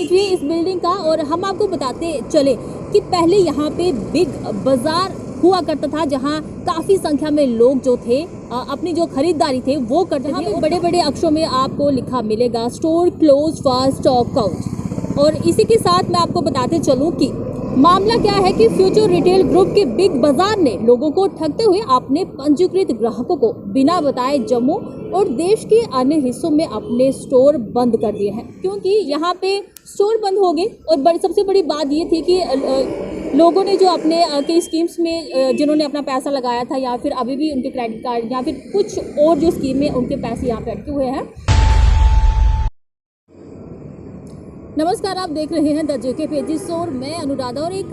कीजिए इस बिल्डिंग का और हम आपको बताते चले कि पहले यहाँ पे बिग बाजार हुआ करता था, जहाँ काफी संख्या में लोग जो थे अपनी जो खरीदारी थे वो करते थे। बड़े बड़े अक्षरों में आपको लिखा मिलेगा store close for stock out. और इसी के साथ मैं आपको बताते चलूँ कि मामला क्या है कि फ्यूचर रिटेल ग्रुप के बिग बाजार ने लोगों को ठगते हुए अपने पंजीकृत ग्राहकों को बिना बताए जम्मू और देश के अन्य हिस्सों में अपने स्टोर बंद कर दिए हैं, क्योंकि यहाँ पे स्टोर बंद हो गए। और सबसे बड़ी बात ये थी कि लोगों ने जो अपने कई स्कीम्स में जिन्होंने अपना पैसा लगाया था या फिर अभी भी उनके क्रेडिट कार्ड या फिर कुछ और जो स्कीम में उनके पैसे यहाँ पे अटके हुए हैं। नमस्कार, आप देख रहे हैं द जेके पेजेस और मैं अनुराधा। और एक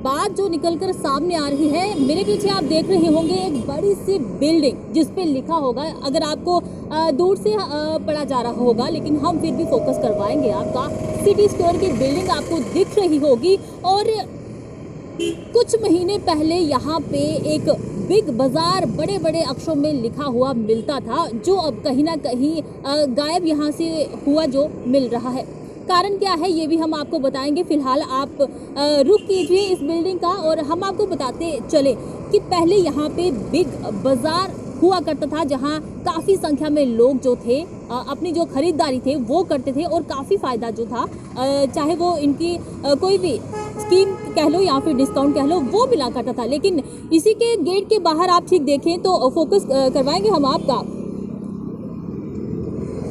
बात जो निकलकर सामने आ रही है, मेरे पीछे आप देख रहे होंगे एक बड़ी सी बिल्डिंग जिस पे लिखा होगा, अगर आपको दूर से पढ़ा जा रहा होगा लेकिन हम फिर भी फोकस करवाएंगे आपका, सिटी स्क्वायर की बिल्डिंग आपको दिख रही होगी। और कुछ महीने पहले यहाँ पे एक बिग बाजार बड़े बड़े अक्षरों में लिखा हुआ मिलता था, जो अब कहीं ना कहीं गायब यहाँ से हुआ जो मिल रहा है। कारण क्या है ये भी हम आपको बताएंगे। फिलहाल आप रुक कीजिए इस बिल्डिंग का और हम आपको बताते चले कि पहले यहाँ पे बिग बाजार हुआ करता था, जहाँ काफ़ी संख्या में लोग जो थे अपनी जो खरीदारी थे वो करते थे और काफ़ी फ़ायदा जो था, चाहे वो इनकी कोई भी स्कीम कह लो या फिर डिस्काउंट कह लो, वो मिला करता था। लेकिन इसी के गेट के बाहर आप ठीक देखें तो फोकस करवाएंगे हम आपका,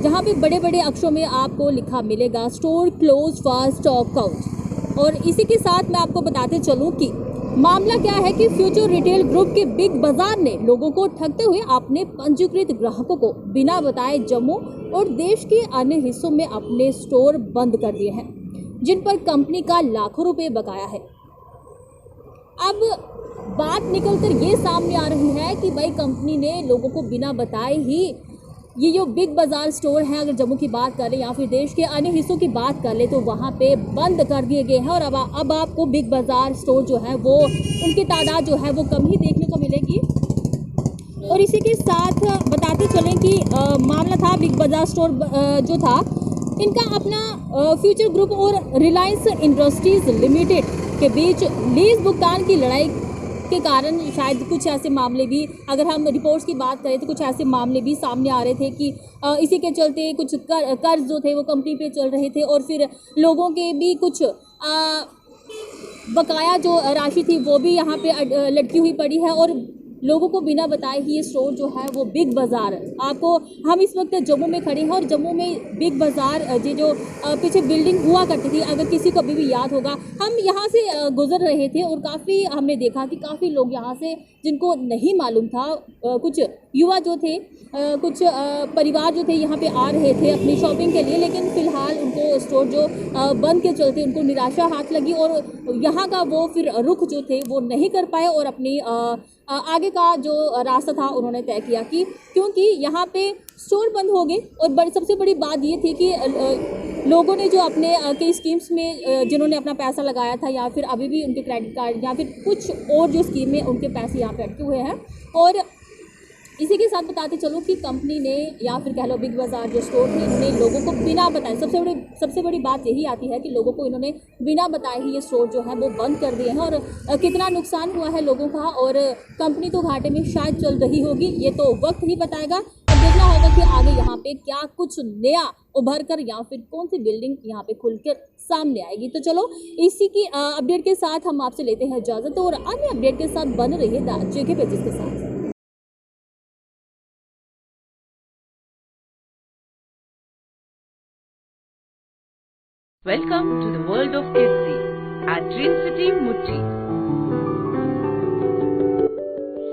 जहाँ पे बड़े बड़े अक्षरों में आपको लिखा मिलेगा store close for stock out. और इसी के साथ मैं आपको बताते चलूँ कि मामला क्या है कि फ्यूचर रिटेल ग्रुप के बिग बाजार ने लोगों को ठगते हुए अपने पंजीकृत ग्राहकों को बिना बताए जम्मू और देश के अन्य हिस्सों में अपने स्टोर बंद कर दिए हैं, जिन पर कंपनी का लाखों रुपए बकाया है। अब बात निकलकर ये सामने आ रही है कि भाई कंपनी ने लोगों को बिना बताए ही ये जो बिग बाजार स्टोर है, अगर जम्मू की बात कर ले या फिर देश के अन्य हिस्सों की बात कर ले, तो वहाँ पे बंद कर दिए गए हैं। और अब आपको बिग बाजार स्टोर जो है वो उनकी तादाद जो है वो कम ही देखने को मिलेगी। और इसी के साथ बताते चलें कि मामला था बिग बाजार स्टोर जो था, इनका अपना फ्यूचर ग्रुप और रिलायंस इंडस्ट्रीज लिमिटेड के बीच लीज भुगतान की लड़ाई के कारण शायद कुछ ऐसे मामले भी, अगर हम रिपोर्ट्स की बात करें तो कुछ ऐसे मामले भी सामने आ रहे थे कि इसी के चलते कुछ कर्ज जो थे वो कंपनी पे चल रहे थे और फिर लोगों के भी कुछ बकाया जो राशि थी वो भी यहाँ पे लटकी हुई पड़ी है। और लोगों को बिना बताए ही ये स्टोर जो है वो बिग बाज़ार, आपको हम इस वक्त जम्मू में खड़े हैं और जम्मू में बिग बाज़ार ये जो पीछे बिल्डिंग हुआ करती थी, अगर किसी को अभी भी याद होगा, हम यहाँ से गुजर रहे थे और काफ़ी हमने देखा कि काफ़ी लोग यहाँ से, जिनको नहीं मालूम था, कुछ युवा जो थे, कुछ परिवार जो थे यहाँ पे आ रहे थे अपनी शॉपिंग के लिए, लेकिन फ़िलहाल उनको स्टोर जो बंद के चलते उनको निराशा हाथ लगी और यहाँ का वो फिर रुख जो थे वो नहीं कर पाए और अपनी आगे का जो रास्ता था उन्होंने तय किया कि क्योंकि यहाँ पे स्टोर बंद हो गए। और सबसे बड़ी बात ये थी कि लोगों ने जो अपने कई स्कीम्स में जिन्होंने अपना पैसा लगाया था या फिर अभी भी उनके क्रेडिट कार्ड या फिर कुछ और जो स्कीम में उनके पैसे यहाँ पे अटके हुए हैं। और इसी के साथ बताते चलूँ कि कंपनी ने या फिर कह लो बिग बाज़ार जो स्टोर थे, इन्होंने लोगों को बिना बताए, सबसे बड़ी बात यही आती है कि लोगों को इन्होंने बिना बताए ही ये स्टोर जो है वो बंद कर दिए हैं। और कितना नुकसान हुआ है लोगों का, और कंपनी तो घाटे में शायद चल रही होगी, ये तो वक्त ही बताएगा। अब देखना होगा कि आगे यहाँ पे क्या कुछ नया उभर कर या फिर कौन सी बिल्डिंग यहाँ पे खुलकर सामने आएगी। तो चलो इसी की अपडेट के साथ हम आपसे लेते हैं इजाज़त और अन्य अपडेट के साथ बन रही है द जेके पेजेस के साथ। Welcome to the world of Kidzi at Dream City, Mutti.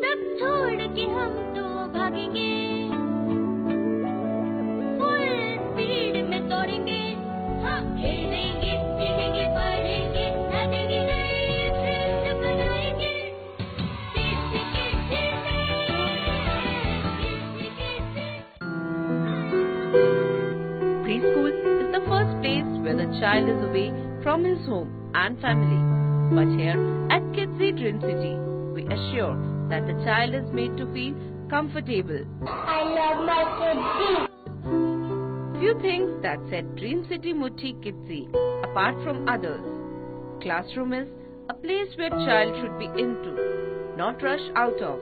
सब छोड़ के हम तो भागेंगे, फुल स्पीड में दौड़ेंगे, हाँ खेलेंगे, पीलेंगे, पढ़ेंगे, नाचेंगे, नए फ्रेंड्स बनाएंगे, Preschool is the first place where the child is away from his home and family. But here at Kidzi Dream City, we assure that the child is made to feel comfortable. I love my Kidzi. Few things that set Dream City Muthi Kidzi apart from others. Classroom is a place where child should be into, not rush out of,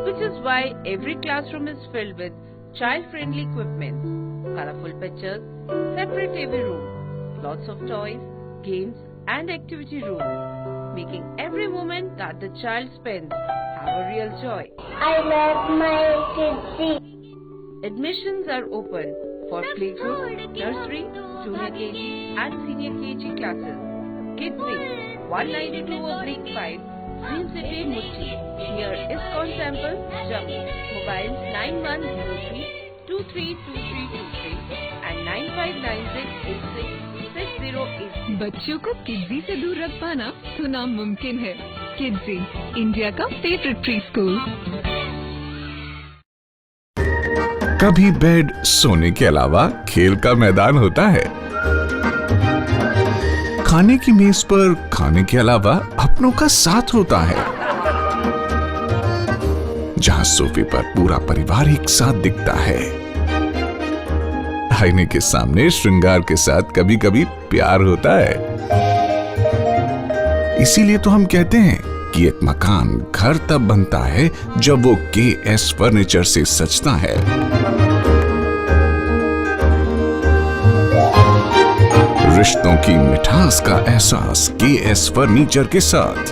which is why every classroom is filled with child-friendly equipment, colorful pictures, separate AV room, lots of toys, games and activity rooms, making every moment that the child spends have a real joy. I love my kids. Admissions are open for playgroup, nursery, junior KG and senior KG classes. Kidzi 192/5, Dream City Muthi, near ISKCON Temple, Jammu. Mobiles 9103 232323 and 9596866080. बच्चों को Kidzy से दूर रख पाना तो नामुमकिन है। Kidzy, India का फेवरेट प्री स्कूल। कभी बेड सोने के अलावा खेल का मैदान होता है। खाने की मेज पर खाने के अलावा अपनों का साथ होता है। जहां सोफे पर पूरा परिवार एक साथ दिखता है। आईने के सामने श्रृंगार के साथ कभी कभी प्यार होता है। इसीलिए तो हम कहते हैं कि एक मकान घर तब बनता है जब वो KS फर्नीचर से सजता है। रिश्तों की मिठास का एहसास KS फर्नीचर के साथ।